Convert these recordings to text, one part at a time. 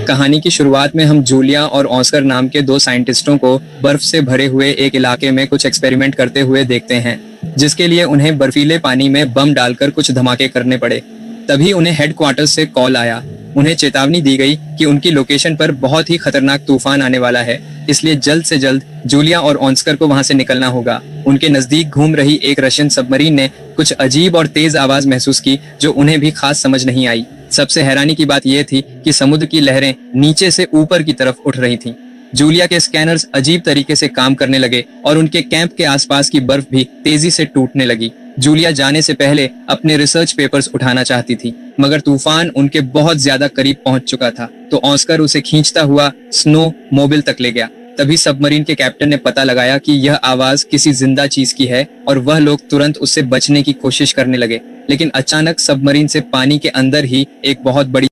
कहानी की शुरुआत में हम जूलिया और ऑस्कर नाम के दो साइंटिस्टों को बर्फ से भरे हुए एक इलाके में कुछ एक्सपेरिमेंट करते हुए देखते हैं, जिसके लिए उन्हें बर्फीले पानी में बम डालकर कुछ धमाके करने पड़े। तभी उन्हें हेडक्वार्टर्स से कॉल आया। उन्हें चेतावनी दी गई कि उनकी लोकेशन पर बहुत ही खतरनाक तूफान आने वाला है, इसलिए जल्द से जल्द जूलिया और ऑस्कर को वहां से निकलना होगा। उनके नजदीक घूम रही एक रशियन सबमरीन ने कुछ अजीब और तेज आवाज महसूस की जो उन्हें भी खास समझ नहीं आई। सबसे हैरानी की बात यह थी कि समुद्र की लहरें नीचे से ऊपर की तरफ उठ रही थीं। जूलिया के स्कैनर्स अजीब तरीके से काम करने लगे और उनके कैंप के आसपास की बर्फ भी तेजी से टूटने लगी। जूलिया जाने से पहले अपने रिसर्च पेपर्स उठाना चाहती थी, मगर तूफान उनके बहुत ज्यादा करीब पहुंच चुका था, तो ऑस्कर उसे खींचता हुआ स्नो मोबिल तक ले गया। तभी सबमरीन के कैप्टन ने पता लगाया कि यह आवाज किसी जिंदा चीज की है और वह लोग तुरंत उससे बचने की कोशिश करने लगे। लेकिन अचानक सबमरीन से पानी के अंदर ही एक बहुत बड़ी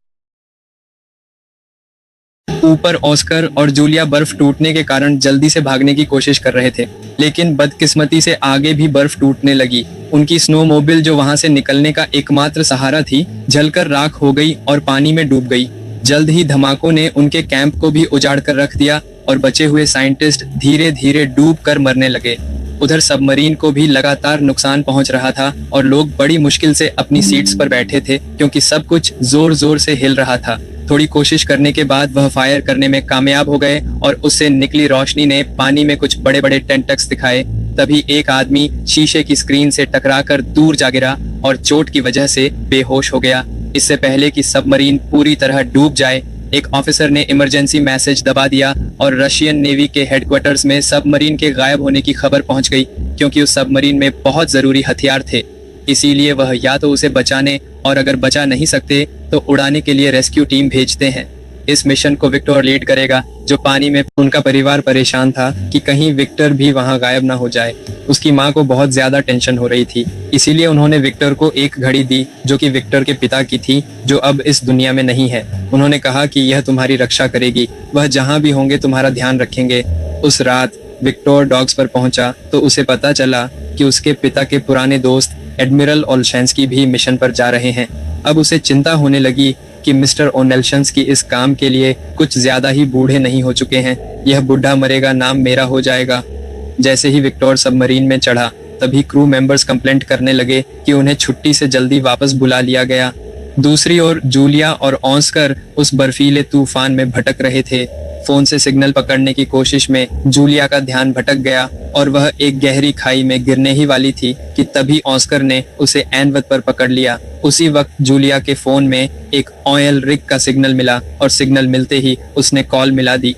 ऊपर ऑस्कर और जूलिया बर्फ टूटने के कारण जल्दी से भागने की कोशिश कर रहे थे, लेकिन बदकिस्मती से आगे भी बर्फ टूटने लगी। उनकी स्नोमोबिल जो वहां से निकलने का एकमात्र सहारा थी, जलकर राख हो गई और पानी में डूब गई। जल्द ही धमाकों ने उनके कैंप को भी उजाड़ कर रख दिया और बचे हुए साइंटिस्ट धीरे धीरे डूब कर मरने लगे। उधर सबमरीन को भी लगातार नुकसान पहुंच रहा था और लोग बड़ी मुश्किल से अपनी सीट्स पर बैठे थे, क्योंकि सब कुछ जोर जोर से हिल रहा था। थोड़ी कोशिश करने के बाद वह फायर करने में कामयाब हो गए और उससे निकली रोशनी ने पानी में कुछ बड़े बड़े टेंटक्स दिखाए। तभी एक आदमी शीशे की स्क्रीन से टकराकर दूर जा गिरा और चोट की वजह से बेहोश हो गया। इससे पहले कि सबमरीन पूरी तरह डूब जाए, एक ऑफिसर ने इमरजेंसी मैसेज दबा दिया और रशियन नेवी के हेडक्वार्टर्स में सबमरीन के गायब होने की खबर पहुंच गई, क्योंकि उस सबमरीन में बहुत जरूरी हथियार थे। इसीलिए वह या तो उसे बचाने और अगर बचा नहीं सकते तो उड़ाने के लिए रेस्क्यू टीम भेजते हैं। इस मिशन को विक्टर लीड करेगा, जो पानी में उनका परिवार परेशान था कि कहीं विक्टर भी वहां गायब ना हो जाए। उसकी मां को बहुत ज्यादा टेंशन हो रही थी, इसीलिए उन्होंने विक्टर को एक घड़ी दी जो कि विक्टर के पिता की थी, जो अब इस दुनिया में नहीं है। उन्होंने कहा कि यह तुम्हारी रक्षा करेगी, वह जहां भी होंगे तुम्हारा ध्यान रखेंगे। उस रात विक्टर डॉग्स पर पहुंचा तो उसे पता चला कि उसके पिता के पुराने दोस्त एडमिरल ओल्शेंस्की भी मिशन पर जा रहे हैं। अब उसे चिंता होने लगी कि मिस्टर ओनेल्शंस्की इस काम के लिए कुछ ज्यादा ही बूढ़े नहीं हो चुके हैं। यह बुढ़ा मरेगा नाम मेरा हो जाएगा। जैसे ही विक्टर सबमरीन में चढ़ा, तभी क्रू मेंबर्स कंप्लेंट करने लगे कि उन्हें छुट्टी से जल्दी वापस बुला लिया गया। दूसरी ओर जूलिया और ऑस्कर उस बर्फीले तूफान में भटक रहे थे। फोन से सिग्नल पकड़ने की कोशिश में जूलिया का ध्यान भटक गया और वह एक गहरी खाई में गिरने ही वाली थी कि तभी ऑस्कर ने उसे एनवत पर पकड़ लिया। उसी वक्त जूलिया के फोन में एक ऑयल रिग का सिग्नल मिला और सिग्नल मिलते ही उसने कॉल मिला दी।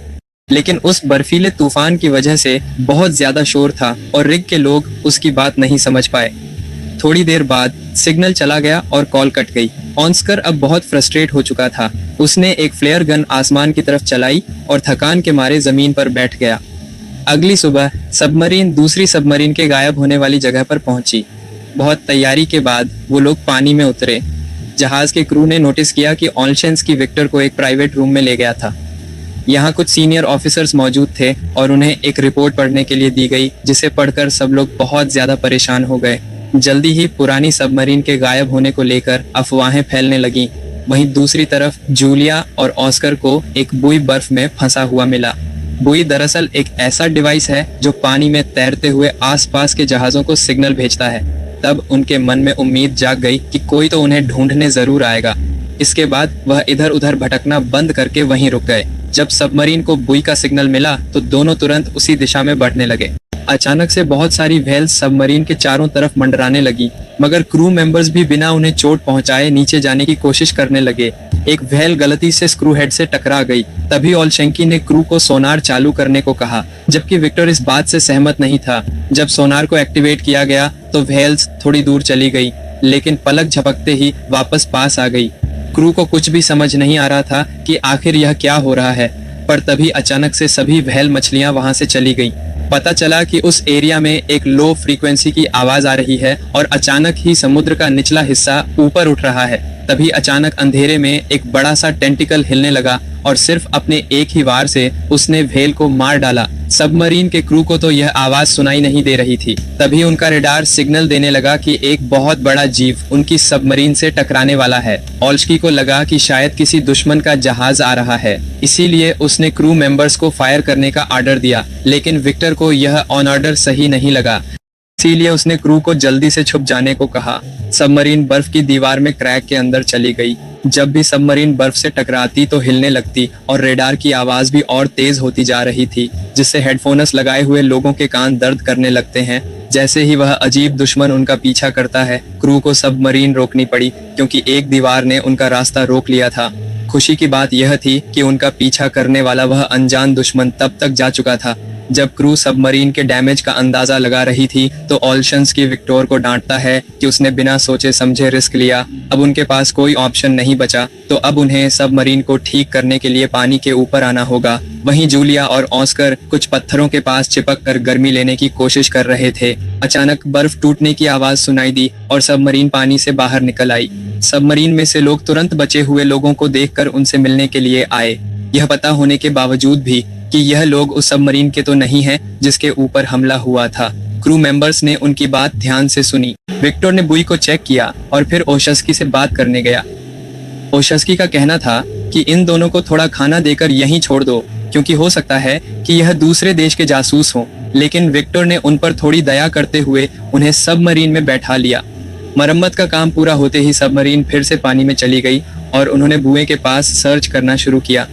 लेकिन उस बर्फीले तूफान की वजह से बहुत ज्यादा शोर था और रिग के लोग उसकी बात नहीं समझ पाए। थोड़ी देर बाद सिग्नल चला गया और कॉल कट गई। ऑस्कर अब बहुत फ्रस्ट्रेट हो चुका था। उसने एक फ्लेयर गन आसमान की तरफ चलाई और थकान के मारे जमीन पर बैठ गया। अगली सुबह सबमरीन दूसरी सबमरीन के गायब होने वाली जगह पर पहुंची। बहुत तैयारी के बाद वो लोग पानी में उतरे। जहाज के क्रू ने नोटिस किया कि ओल्शेंस्की विक्टर को एक प्राइवेट रूम में ले गया था। यहाँ कुछ सीनियर ऑफिसर्स मौजूद थे और उन्हें एक रिपोर्ट पढ़ने के लिए दी गई, जिसे पढ़कर सब लोग बहुत ज्यादा परेशान हो गए। जल्दी ही पुरानी सबमरीन के गायब होने को लेकर अफवाहें फैलने लगीं। वहीं दूसरी तरफ जूलिया और ऑस्कर को एक बुई बर्फ में फंसा हुआ मिला। बुई दरअसल एक ऐसा डिवाइस है जो पानी में तैरते हुए आसपास के जहाजों को सिग्नल भेजता है। तब उनके मन में उम्मीद जाग गई कि कोई तो उन्हें ढूंढने जरूर आएगा। इसके बाद वह इधर उधर भटकना बंद करके वहीं रुक गए। जब सबमरीन को बुई का सिग्नल मिला तो दोनों तुरंत उसी दिशा में बढ़ने लगे। अचानक से बहुत सारी व्हेल्स सबमरीन के चारों तरफ मंडराने लगी, मगर क्रू मेंबर्स भी बिना उन्हें चोट पहुंचाए नीचे जाने की कोशिश करने लगे। एक व्हेल गलती से स्क्रू हेड से टकरा गई। तभी ओल्शेंस्की ने क्रू को सोनार चालू करने को कहा, जबकि विक्टर इस बात से सहमत नहीं था। जब सोनार को एक्टिवेट किया गया तो व्हेल्स थोड़ी दूर चली गई, लेकिन पलक झपकते ही वापस पास आ गई। क्रू को कुछ भी समझ नहीं आ रहा था कि आखिर यह क्या हो रहा है, पर तभी अचानक से सभी व्हेल मछलियां वहां से चली गईं। पता चला कि उस एरिया में एक लो फ्रीक्वेंसी की आवाज आ रही है और अचानक ही समुद्र का निचला हिस्सा ऊपर उठ रहा है। तभी अचानक अंधेरे में एक बड़ा सा टेंटिकल हिलने लगा और सिर्फ अपने एक ही वार से उसने व्हेल को मार डाला। सबमरीन के क्रू को तो यह आवाज सुनाई नहीं दे रही थी। तभी उनका रेडार सिग्नल देने लगा कि एक बहुत बड़ा जीव उनकी सबमरीन से टकराने वाला है। ओल्स्की को लगा कि शायद किसी दुश्मन का जहाज आ रहा है, इसीलिए उसने क्रू मेंबर्स को फायर करने का ऑर्डर दिया, लेकिन विक्टर को यह ऑन ऑर्डर सही नहीं लगा, इसीलिए उसने क्रू को जल्दी से छुप जाने को कहा। सबमरीन बर्फ की दीवार में क्रैक के अंदर चली गई। जब भी सबमरीन बर्फ से टकराती तो हिलने लगती और रेडार की आवाज भी और तेज होती जा रही थी, जिससे हेडफोन्स लगाए हुए लोगों के कान दर्द करने लगते हैं। जैसे ही वह अजीब दुश्मन उनका पीछा करता है, क्रू को सबमरीन रोकनी पड़ी क्योंकि एक दीवार ने उनका रास्ता रोक लिया था। खुशी की बात यह थी कि उनका पीछा करने वाला वह अनजान दुश्मन तब तक जा चुका था। जब क्रू सबमरीन के डैमेज का अंदाजा लगा रही थी तो ओल्शंस्की विक्टर को डांटता है कि उसने बिना सोचे समझे रिस्क लिया। अब उनके पास कोई ऑप्शन नहीं बचा, तो अब उन्हें सबमरीन को ठीक करने के लिए पानी के ऊपर आना होगा। वहीं जूलिया और ऑस्कर कुछ पत्थरों के पास चिपक कर गर्मी लेने की कोशिश कर रहे थे। अचानक बर्फ टूटने की आवाज सुनाई दी और सबमरीन पानी से बाहर निकल आई। सबमरीन में से लोग तुरंत बचे हुए लोगों को देखकर उनसे मिलने के लिए आए, यह पता होने के बावजूद भी कि यह लोग उस सबमरीन के तो नहीं हैं जिसके ऊपर हमला हुआ था। क्रू मेंबर्स ने उनकी बात ध्यान से सुनी। विक्टर ने बुई को चेक किया और फिर ओशस्की से बात करने गया। ओशस्की का कहना था कि इन दोनों को थोड़ा खाना देकर यहीं छोड़ दो, क्योंकि हो सकता है कि यह दूसरे देश के जासूस हों। लेकिन विक्टर ने उन पर थोड़ी दया करते हुए उन्हें सबमरीन में बैठा लिया। मरम्मत का काम पूरा होते ही सबमरीन फिर से पानी में चली गई और उन्होंने बुए के पास सर्च करना शुरू किया।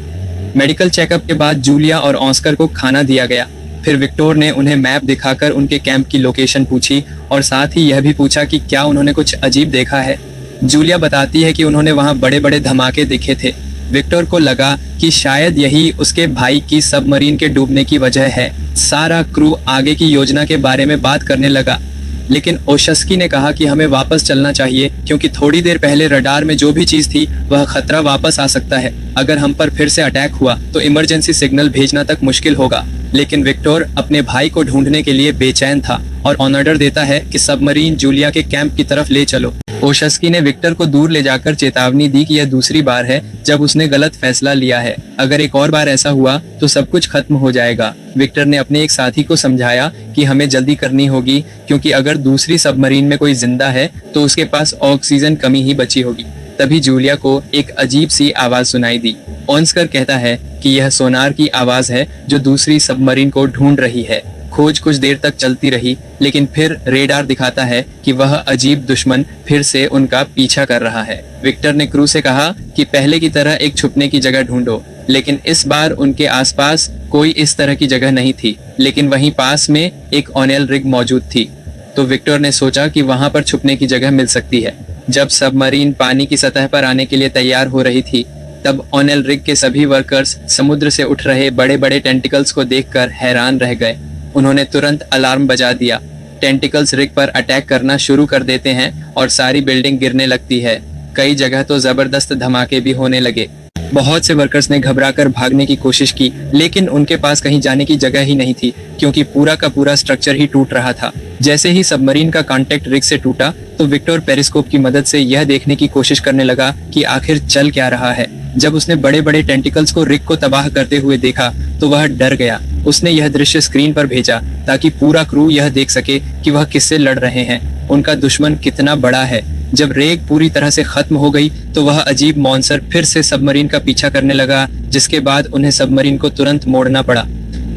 मेडिकल चेकअप के बाद जूलिया और ऑस्कर को खाना दिया गया। फिर विक्टर ने उन्हें मैप दिखाकर उनके कैंप की लोकेशन पूछी और साथ ही यह भी पूछा कि क्या उन्होंने कुछ अजीब देखा है। जूलिया बताती है कि उन्होंने वहां बड़े बड़े धमाके देखे थे। विक्टर को लगा कि शायद यही उसके भाई की सबमरीन के डूबने की वजह है। सारा क्रू आगे की योजना के बारे में बात करने लगा, लेकिन ओशस्की ने कहा कि हमें वापस चलना चाहिए क्योंकि थोड़ी देर पहले रडार में जो भी चीज थी वह खतरा वापस आ सकता है। अगर हम पर फिर से अटैक हुआ तो इमरजेंसी सिग्नल भेजना तक मुश्किल होगा। लेकिन विक्टर अपने भाई को ढूंढने के लिए बेचैन था और ऑर्डर देता है कि सबमरीन जूलिया के कैंप की तरफ ले चलो। ओशस्की ने विक्टर को दूर ले जाकर चेतावनी दी कि यह दूसरी बार है जब उसने गलत फैसला लिया है। अगर एक और बार ऐसा हुआ तो सब कुछ खत्म हो जाएगा। विक्टर ने अपने एक साथी को समझाया कि हमें जल्दी करनी होगी क्योंकि अगर दूसरी सबमरीन में कोई जिंदा है तो उसके पास ऑक्सीजन कमी ही बची होगी। तभी जूलिया को एक अजीब सी आवाज सुनाई दी। ऑस्कर कहता है कि यह सोनार की आवाज है जो दूसरी सबमरीन को ढूंढ रही है। खोज कुछ देर तक चलती रही, लेकिन फिर रेडार दिखाता है कि वह अजीब दुश्मन फिर से उनका पीछा कर रहा है। विक्टर ने क्रू से कहा कि पहले की तरह एक छुपने की जगह ढूंढो, लेकिन इस बार उनके आसपास कोई इस तरह की जगह नहीं थी। लेकिन वहीं पास में एक ऑनेल रिग मौजूद थी, तो विक्टर ने सोचा कि वहां पर छुपने की जगह मिल सकती है। जब सबमरीन पानी की सतह पर आने के लिए तैयार हो रही थी, तब ऑनेल रिग के सभी वर्कर्स समुद्र से उठ रहे बड़े बड़े टेंटिकल्स को देखकर हैरान रह गए। उन्होंने तुरंत अलार्म बजा दिया। टेंटिकल्स रिग पर अटैक करना शुरू कर देते हैं और सारी बिल्डिंग गिरने लगती है। कई जगह तो जबरदस्त धमाके भी होने लगे। बहुत से वर्कर्स ने घबराकर भागने की कोशिश की, लेकिन उनके पास कहीं जाने की जगह ही नहीं थी क्योंकि पूरा का पूरा स्ट्रक्चर ही टूट रहा था। जैसे ही सबमरीन का कांटेक्ट रिग से टूटा तो विक्टर पेरिस्कोप की मदद से यह देखने की कोशिश करने लगा कि आखिर चल क्या रहा है। जब उसने बड़े बड़े टेंटिकल्स को रिग को तबाह करते हुए देखा तो वह डर गया। उसने यह दृश्य स्क्रीन पर भेजा ताकि पूरा क्रू यह देख सके कि वह किससे लड़ रहे हैं, उनका दुश्मन कितना बड़ा है। जब रेग पूरी तरह से खत्म हो गई तो वह अजीब मॉन्स्टर फिर से सबमरीन का पीछा करने लगा, जिसके बाद उन्हें सबमरीन को तुरंत मोड़ना पड़ा।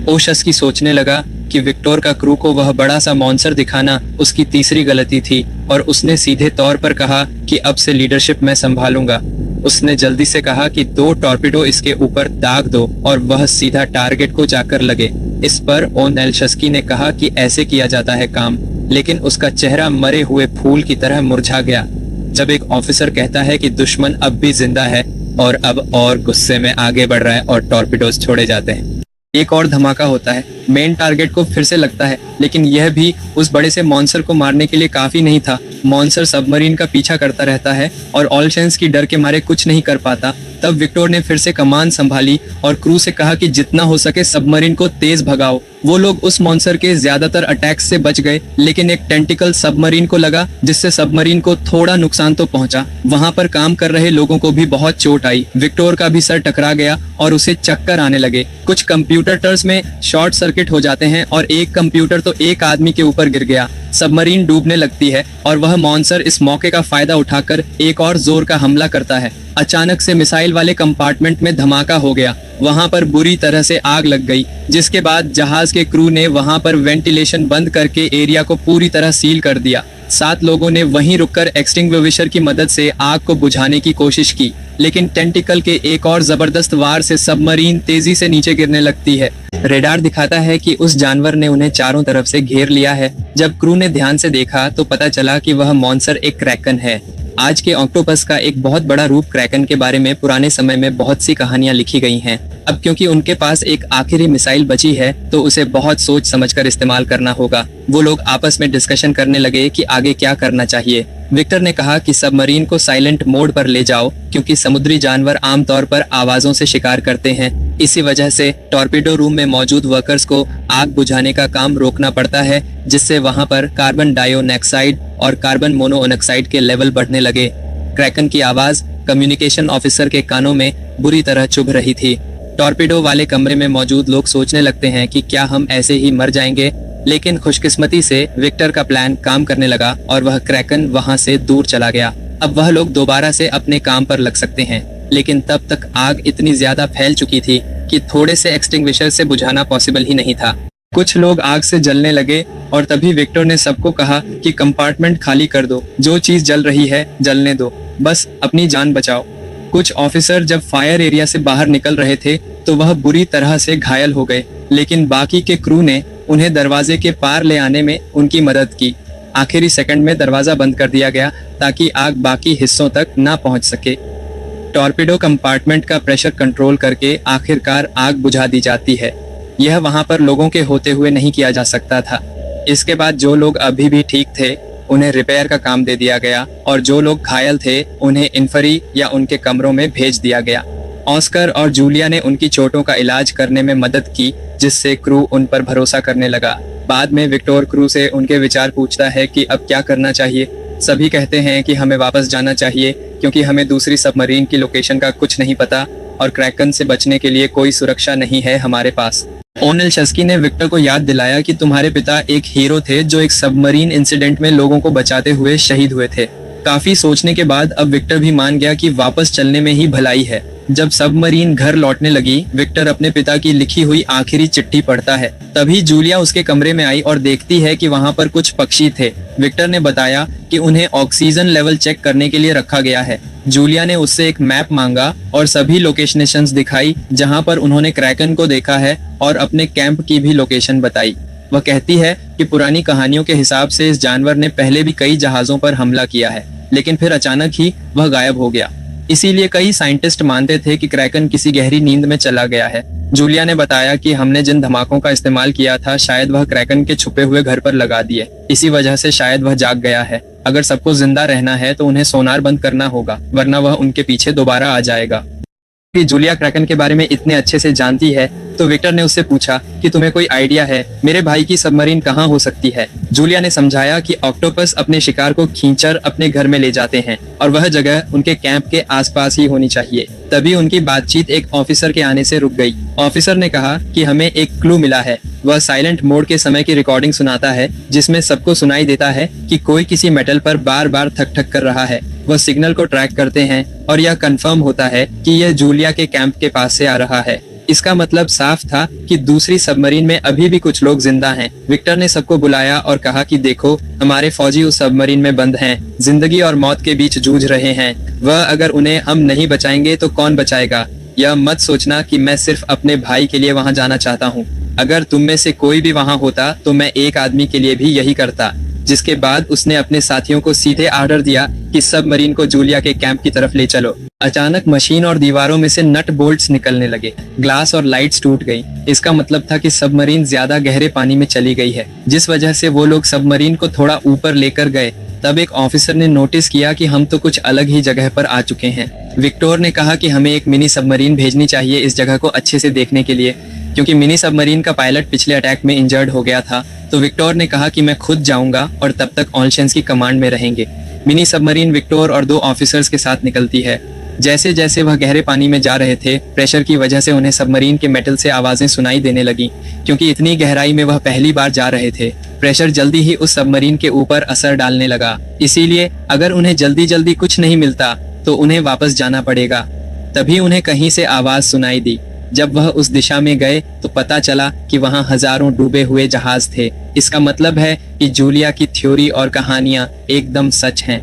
ओशस्की सोचने लगा कि विक्टर का क्रू को वह बड़ा सा मॉन्स्टर दिखाना उसकी तीसरी गलती थी और उसने सीधे तौर पर कहा कि अब से लीडरशिप मैं संभालूंगा। उसने जल्दी से कहा कि 2 टॉर्पिडो इसके ऊपर दाग दो और वह सीधा टारगेट को जाकर लगे। इस पर ओनेल्शस्की ने कहा कि ऐसे किया जाता है काम, लेकिन उसका चेहरा मरे हुए फूल की तरह मुरझा गया जब एक ऑफिसर कहता है कि दुश्मन अब भी जिंदा है और अब और गुस्से में आगे बढ़ रहा है और टॉर्पिडोज छोड़े जाते हैं। एक और धमाका होता है मेन टारगेट को फिर से लगता है, लेकिन यह भी उस बड़े से मॉन्स्टर को मारने के लिए काफी नहीं था। मॉन्स्टर सबमरीन का पीछा करता रहता है और ऑलशेंस की डर के मारे कुछ नहीं कर पाता। तब विक्टर ने फिर से कमान संभाली और क्रू से कहा कि जितना हो सके सबमरीन को तेज भगाओ। वो लोग उस मॉन्स्टर के ज्यादातर अटैक्स से बच गए, लेकिन एक टेंटिकल सबमरीन को लगा, जिससे सबमरीन को थोड़ा नुकसान तो पहुंचा। वहां पर काम कर रहे लोगों को भी बहुत चोट आई। विक्टर का भी सर टकरा गया और उसे चक्कर आने लगे। कुछ कंप्यूटर टर्स में शॉर्ट सर्किट हो जाते हैं और एक कंप्यूटर तो एक आदमी के ऊपर गिर गया। सबमरीन डूबने लगती है और वह मॉन्स्टर इस मौके का फायदा उठाकर एक और जोर का हमला करता है। अचानक से मिसाइल वाले कंपार्टमेंट में धमाका हो गया। वहां पर बुरी तरह से आग लग गई, जिसके बाद जहाज के क्रू ने वहां पर वेंटिलेशन बंद करके एरिया को पूरी तरह सील कर दिया। 7 लोगों ने वहीं रुककर एक्सटिंग्विशर की मदद से आग को बुझाने की कोशिश की, लेकिन टेंटिकल के एक और जबरदस्त वार से सबमरीन तेजी से नीचे गिरने लगती है। रेडार दिखाता है कि उस जानवर ने उन्हें चारों तरफ से घेर लिया है। जब क्रू ने ध्यान से देखा तो पता चला कि वह मॉन्स्टर एक क्रैकन है। आज के ऑक्टोपस का एक बहुत बड़ा रूप क्रैकन के बारे में पुराने समय में बहुत सी कहानियां लिखी गई हैं। अब क्योंकि उनके पास एक आखिरी मिसाइल बची है तो उसे बहुत सोच समझकर इस्तेमाल करना होगा। वो लोग आपस में डिस्कशन करने लगे कि आगे क्या करना चाहिए। विक्टर ने कहा कि सबमरीन को साइलेंट मोड पर ले जाओ, क्योंकि समुद्री जानवर आमतौर पर आवाजों से शिकार करते हैं। इसी वजह से टॉर्पीडो रूम में मौजूद वर्कर्स को आग बुझाने का काम रोकना पड़ता है, जिससे वहां पर कार्बन डाइऑक्साइड और कार्बन मोनोऑक्साइड के लेवल बढ़ने लगे। क्रैकन की आवाज कम्युनिकेशन ऑफिसर के कानों में बुरी तरह चुभ रही थी। टॉर्पीडो वाले कमरे में मौजूद लोग सोचने लगते हैं कि क्या हम ऐसे ही मर जाएंगे, लेकिन खुशकिस्मती से विक्टर का प्लान काम करने लगा और वह क्रैकन वहां से दूर चला गया। अब वह लोग दोबारा से अपने काम पर लग सकते हैं, लेकिन तब तक आग इतनी ज्यादा फैल चुकी थी कि थोड़े से एक्सटिंग्विशर से बुझाना पॉसिबल ही नहीं था। कुछ लोग आग से जलने लगे और तभी विक्टर ने सबको कहा कि कंपार्टमेंट खाली कर दो, जो चीज जल रही है जलने दो, बस अपनी जान बचाओ। कुछ ऑफिसर जब फायर एरिया से बाहर निकल रहे थे तो वह बुरी तरह से घायल हो गए, लेकिन बाकी के क्रू ने उन्हें दरवाजे के पार ले आने में उनकी मदद की। आखिरी सेकंड में दरवाजा बंद कर दिया गया ताकि आग बाकी हिस्सों तक ना पहुंच सके। टॉर्पीडो कंपार्टमेंट का प्रेशर कंट्रोल करके आखिरकार आग बुझा दी जाती है। यह वहां पर लोगों के होते हुए नहीं किया जा सकता था। इसके बाद जो लोग अभी भी ठीक थे उन्हें रिपेयर का काम दे दिया गया और जो लोग घायल थे उन्हें इन्फरी या उनके कमरों में भेज दिया गया। ऑस्कर और जूलिया ने उनकी चोटों का इलाज करने में मदद की, जिससे क्रू उन पर भरोसा करने लगा। बाद में विक्टर क्रू से उनके विचार पूछता है कि अब क्या करना चाहिए। सभी कहते हैं कि हमें वापस जाना चाहिए, क्योंकि हमें दूसरी सबमरीन की लोकेशन का कुछ नहीं पता और क्रैकन से बचने के लिए कोई सुरक्षा नहीं है हमारे पास। ओनेल शस्की ने विक्टर को याद दिलाया कि तुम्हारे पिता एक हीरो थे जो एक सबमरीन इंसिडेंट में लोगों को बचाते हुए शहीद हुए थे। काफी सोचने के बाद अब विक्टर भी मान गया कि वापस चलने में ही भलाई है। जब सबमरीन घर लौटने लगी, विक्टर अपने पिता की लिखी हुई आखिरी चिट्ठी पढ़ता है। तभी जूलिया उसके कमरे में आई और देखती है कि वहां पर कुछ पक्षी थे। विक्टर ने बताया कि उन्हें ऑक्सीजन लेवल चेक करने के लिए रखा गया है। जूलिया ने उससे एक मैप मांगा और सभी लोकेशंस दिखाई जहां पर उन्होंने क्रैकन को देखा है और अपने कैंप की भी लोकेशन बताई। वह कहती है कि पुरानी कहानियों के हिसाब से इस जानवर ने पहले भी कई जहाजों पर हमला किया है, लेकिन फिर अचानक ही वह गायब हो गया। इसीलिए कई साइंटिस्ट मानते थे कि क्रैकन किसी गहरी नींद में चला गया है। जूलिया ने बताया कि हमने जिन धमाकों का इस्तेमाल किया था शायद वह क्रैकन के छुपे हुए घर पर लगा दिए, इसी वजह से शायद वह जाग गया है। अगर सबको जिंदा रहना है तो उन्हें सोनार बंद करना होगा, वरना वह उनके पीछे दोबारा आ जाएगा। कि जूलिया क्रैकन के बारे में इतने अच्छे से जानती है तो विक्टर ने उससे पूछा कि तुम्हें कोई आइडिया है मेरे भाई की सबमरीन कहाँ हो सकती है। जूलिया ने समझाया कि ऑक्टोपस अपने शिकार को खींचकर अपने घर में ले जाते हैं और वह जगह उनके कैंप के आसपास ही होनी चाहिए। तभी उनकी बातचीत एक ऑफिसर के आने से रुक गई। ऑफिसर ने कहा कि हमें एक क्लू मिला है। वह साइलेंट मोड के समय की रिकॉर्डिंग सुनाता है, जिसमें सबको सुनाई देता है कि कोई किसी मेटल पर बार बार थक थक कर रहा है। वह सिग्नल को ट्रैक करते हैं और यह कंफर्म होता है कि यह जूलिया के कैंप के पास से आ रहा है। इसका मतलब साफ था कि दूसरी सबमरीन में अभी भी कुछ लोग जिंदा हैं। विक्टर ने सबको बुलाया और कहा कि देखो, हमारे फौजी उस सबमरीन में बंद हैं, जिंदगी और मौत के बीच जूझ रहे हैं। वह अगर उन्हें हम नहीं बचाएंगे तो कौन बचाएगा? यह मत सोचना कि मैं सिर्फ अपने भाई के लिए वहां जाना चाहता हूं। अगर तुम में से कोई भी वहां होता तो मैं एक आदमी के लिए भी यही करता। जिसके बाद उसने अपने साथियों को सीधे आर्डर दिया कि सबमरीन को जूलिया के कैंप की तरफ ले चलो। अचानक मशीन और दीवारों में से नट बोल्ट्स निकलने लगे, ग्लास और लाइट्स टूट गई। इसका मतलब था कि सबमरीन ज्यादा गहरे पानी में चली गई है, जिस वजह से वो लोग सबमरीन को थोड़ा ऊपर लेकर गए। तब एक ऑफिसर ने नोटिस किया कि हम तो कुछ अलग ही जगह पर आ चुके हैं। विक्टोर ने कहा कि हमें एक मिनी सबमरीन भेजनी चाहिए इस जगह को अच्छे से देखने के लिए, क्योंकि मिनी सबमरीन का पायलट पिछले अटैक में इंजर्ड हो गया था। तो विक्टोर ने कहा कि मैं खुद जाऊंगा और तब तक ऑलशेंस की कमांड में रहेंगे। मिनी सबमरीन विक्टोर और 2 ऑफिसर्स के साथ निकलती है। जैसे जैसे वह गहरे पानी में जा रहे थे, प्रेशर की वजह से उन्हें सबमरीन के मेटल से आवाजें सुनाई देने लगी, क्योंकि इतनी गहराई में वह पहली बार जा रहे थे। प्रेशर जल्दी ही उस सबमरीन के ऊपर असर डालने लगा, इसीलिए अगर उन्हें जल्दी जल्दी कुछ नहीं मिलता तो उन्हें वापस जाना पड़ेगा। तभी उन्हें कहीं से आवाज सुनाई दी। जब वह उस दिशा में गए तो पता चला कि वहां हजारों डूबे हुए जहाज थे। इसका मतलब है कि जूलिया की थ्योरी और कहानियां एकदम सच हैं।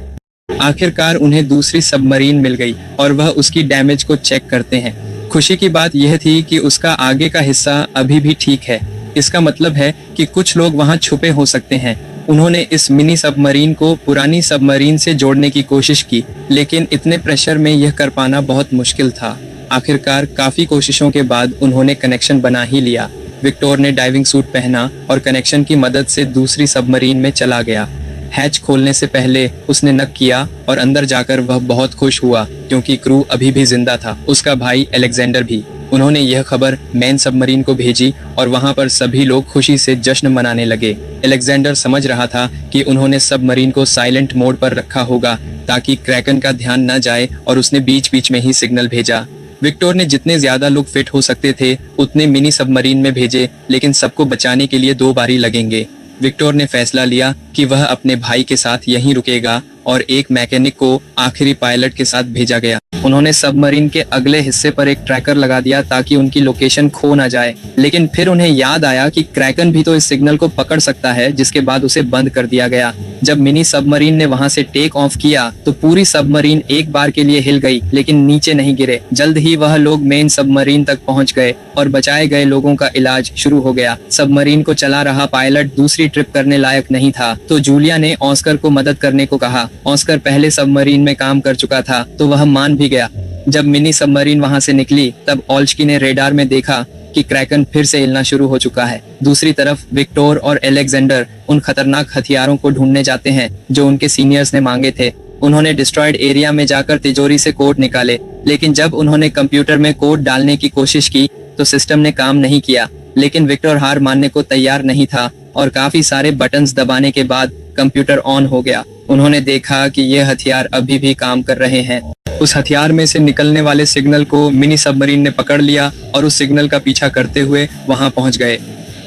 आखिरकार उन्हें दूसरी सबमरीन मिल गई और वह उसकी डैमेज को चेक करते हैं। खुशी की बात यह थी कि उसका आगे का हिस्सा अभी भी ठीक है। इसका मतलब है कि कुछ लोग वहां छुपे हो सकते हैं। उन्होंने इस मिनी सबमरीन को पुरानी सबमरीन से जोड़ने की कोशिश की, लेकिन इतने प्रेशर में यह कर पाना बहुत मुश्किल था। आखिरकार काफी कोशिशों के बाद उन्होंने कनेक्शन बना ही लिया। विक्टोर ने डाइविंग सूट पहना और कनेक्शन की मदद से दूसरी सबमरीन में चला गया। हैच खोलने से पहले उसने नक किया और अंदर जाकर वह बहुत खुश हुआ, क्योंकि क्रू अभी भी जिंदा था, उसका भाई अलेक्जेंडर भी। उन्होंने यह खबर मेन सबमरीन को भेजी और वहां पर सभी लोग खुशी से जश्न मनाने लगे। अलेक्जेंडर समझ रहा था कि उन्होंने सबमरीन को साइलेंट मोड पर रखा होगा ताकि क्रैकन का ध्यान न जाए, और उसने बीच बीच में ही सिग्नल भेजा। विक्टोर ने जितने ज्यादा लोग फिट हो सकते थे उतने मिनी सबमरीन में भेजे, लेकिन सबको बचाने के लिए 2 बारी लगेंगे। विक्टोर ने फैसला लिया कि वह अपने भाई के साथ यहीं रुकेगा और एक मैकेनिक को आखिरी पायलट के साथ भेजा गया। उन्होंने सबमरीन के अगले हिस्से पर एक ट्रैकर लगा दिया ताकि उनकी लोकेशन खो ना जाए, लेकिन फिर उन्हें याद आया कि क्रैकन भी तो इस सिग्नल को पकड़ सकता है, जिसके बाद उसे बंद कर दिया गया। जब मिनी सबमरीन ने वहां से टेक ऑफ किया तो पूरी सबमरीन एक बार के लिए हिल गई, लेकिन नीचे नहीं गिरे। जल्द ही वह लोग मेन सबमरीन तक पहुंच गए और बचाए गए लोगों का इलाज शुरू हो गया। सबमरीन को चला रहा पायलट दूसरी ट्रिप करने लायक नहीं था, तो जूलिया ने ऑस्कर को मदद करने को कहा। ऑस्कर पहले सबमरीन में काम कर चुका था, तो वह मान भी गया। जब मिनी सबमरीन वहां से निकली तब ऑल्चकी ने रेडार में देखा कि क्रैकन फिर से हिलना शुरू हो चुका है। दूसरी तरफ विक्टोर और अलेक्जेंडर उन खतरनाक हथियारों को ढूंढने जाते हैं जो उनके सीनियर्स ने मांगे थे। उन्होंने डिस्ट्रॉयड एरिया में जाकर तिजोरी से कोड निकाले, लेकिन जब उन्होंने कंप्यूटर में कोड डालने की कोशिश की तो सिस्टम ने काम नहीं किया। लेकिन विक्टोर हार मानने को तैयार नहीं था और काफी सारे बटन्स दबाने के बाद कंप्यूटर ऑन हो गया। उन्होंने देखा कि ये हथियार अभी भी काम कर रहे हैं। उस हथियार में से निकलने वाले सिग्नल को मिनी सबमरीन ने पकड़ लिया और उस सिग्नल का पीछा करते हुए वहां पहुंच गए।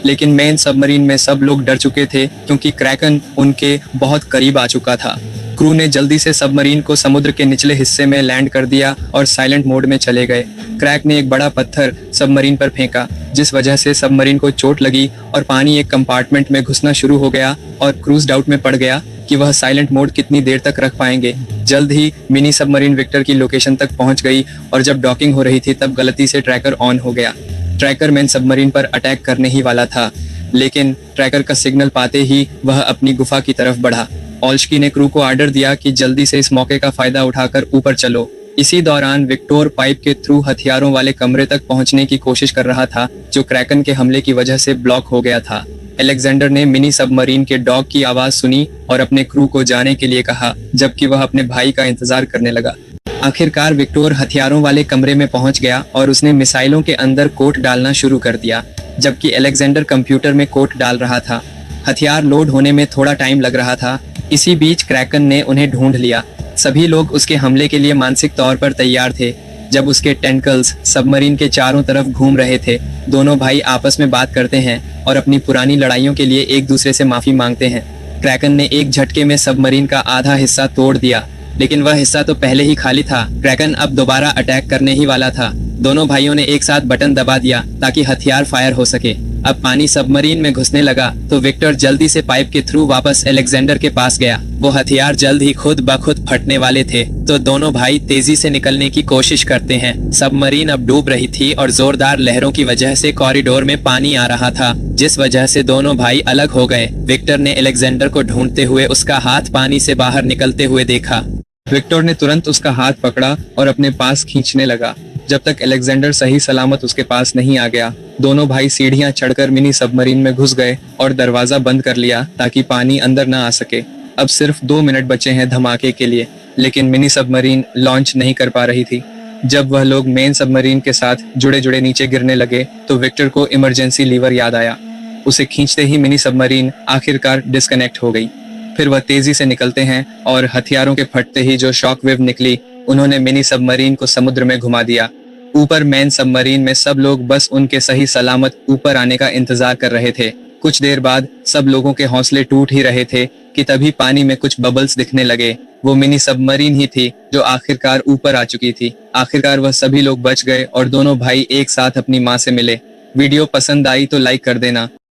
लेकिन मेन सबमरीन में सब लोग डर चुके थे, क्योंकि क्रैकन उनके बहुत करीब आ चुका था। क्रू ने जल्दी से सबमरीन को समुद्र के निचले हिस्से में लैंड कर दिया और साइलेंट मोड में चले गए। क्रैक ने एक बड़ा पत्थर सबमरीन पर फेंका, जिस वजह से सबमरीन को चोट लगी और पानी एक कंपार्टमेंट में घुसना शुरू हो गया और क्रूज डाउट में पड़ गया कि वह साइलेंट मोड कितनी देर तक रख पाएंगे। जल्द ही मिनी सबमरीन विक्टर की लोकेशन तक पहुंच गई और जब डॉकिंग हो रही थी तब गलती से ट्रैकर ऑन हो गया। ट्रैकर मेन सबमरीन पर अटैक करने ही वाला था, लेकिन ट्रैकर का सिग्नल पाते ही वह अपनी गुफा की तरफ बढ़ा। ऑल्चकी ने क्रू को ऑर्डर दिया कि जल्दी से इस मौके का फायदा उठाकर ऊपर चलो। इसी दौरान विक्टोर पाइप के थ्रू हथियारों वाले कमरे तक पहुंचने की कोशिश कर रहा था, जो क्रैकन के हमले की वजह से ब्लॉक हो गया था। अलेक्जेंडर ने मिनी सबमरीन के डॉग की आवाज सुनी और अपने क्रू को जाने के लिए कहा, जबकि वह अपने भाई का इंतजार करने लगा। आखिरकार विक्टोर हथियारों वाले कमरे में पहुंच गया और उसने मिसाइलों के अंदर कोट डालना शुरू कर दिया, जबकि अलेक्जेंडर कंप्यूटर में कोट डाल रहा था। हथियार लोड होने में थोड़ा टाइम लग रहा था। इसी बीच क्रैकन ने उन्हें ढूंढ लिया। सभी लोग उसके हमले के लिए मानसिक तौर पर तैयार थे। जब उसके टेंकल्स सबमरीन के चारों तरफ घूम रहे थे, दोनों भाई आपस में बात करते हैं और अपनी पुरानी लड़ाइयों के लिए एक दूसरे से माफी मांगते हैं। क्रैकन ने एक झटके में सबमरीन का आधा हिस्सा तोड़ दिया, लेकिन वह हिस्सा तो पहले ही खाली था। क्रैकन अब दोबारा अटैक करने ही वाला था। दोनों भाइयों ने एक साथ बटन दबा दिया ताकि हथियार फायर हो सके। अब पानी सबमरीन में घुसने लगा तो विक्टर जल्दी से पाइप के थ्रू वापस अलेक्जेंडर के पास गया। वो हथियार जल्द ही खुद ब खुद फटने वाले थे, तो दोनों भाई तेजी से निकलने की कोशिश करते हैं। सबमरीन अब डूब रही थी और जोरदार लहरों की वजह से कॉरिडोर में पानी आ रहा था, जिस वजह से दोनों भाई अलग हो गए। विक्टर ने अलेक्जेंडर को ढूंढते हुए उसका हाथ पानी से बाहर निकलते हुए देखा। विक्टर ने तुरंत उसका हाथ पकड़ा और अपने पास खींचने लगा। जब तक अलेक्जेंडर सही सलामत उसके पास नहीं आ गया, दोनों भाई सीढ़ियां चढ़कर मिनी सबमरीन में घुस गए और दरवाजा बंद कर लिया ताकि पानी अंदर न आ सके। अब सिर्फ 2 मिनट बचे हैं धमाके के लिए, लेकिन मिनी सबमरीन लॉन्च नहीं कर पा रही थी। जब वह लोग मेन सबमरीन के साथ जुड़े जुड़े नीचे गिरने लगे तो विक्टर को इमरजेंसी लीवर याद आया। उसे खींचते ही मिनी सबमरीन आखिरकार डिस्कनेक्ट हो गई। फिर वह तेजी से निकलते हैं और हथियारों के फटते ही जो शॉक वेव निकली, उन्होंने मिनी सबमरीन को समुद्र में घुमा दिया। ऊपर मेन सबमरीन में सब लोग बस उनके सही सलामत ऊपर आने का इंतजार कर रहे थे। कुछ देर बाद सब लोगों के हौसले टूट ही रहे थे कि तभी पानी में कुछ बबल्स दिखने लगे। वो मिनी सबमरीन ही थी जो आखिरकार ऊपर आ चुकी थी। आखिरकार वह सभी लोग बच गए और दोनों भाई एक साथ अपनी माँ से मिले। वीडियो पसंद आई तो लाइक कर देना।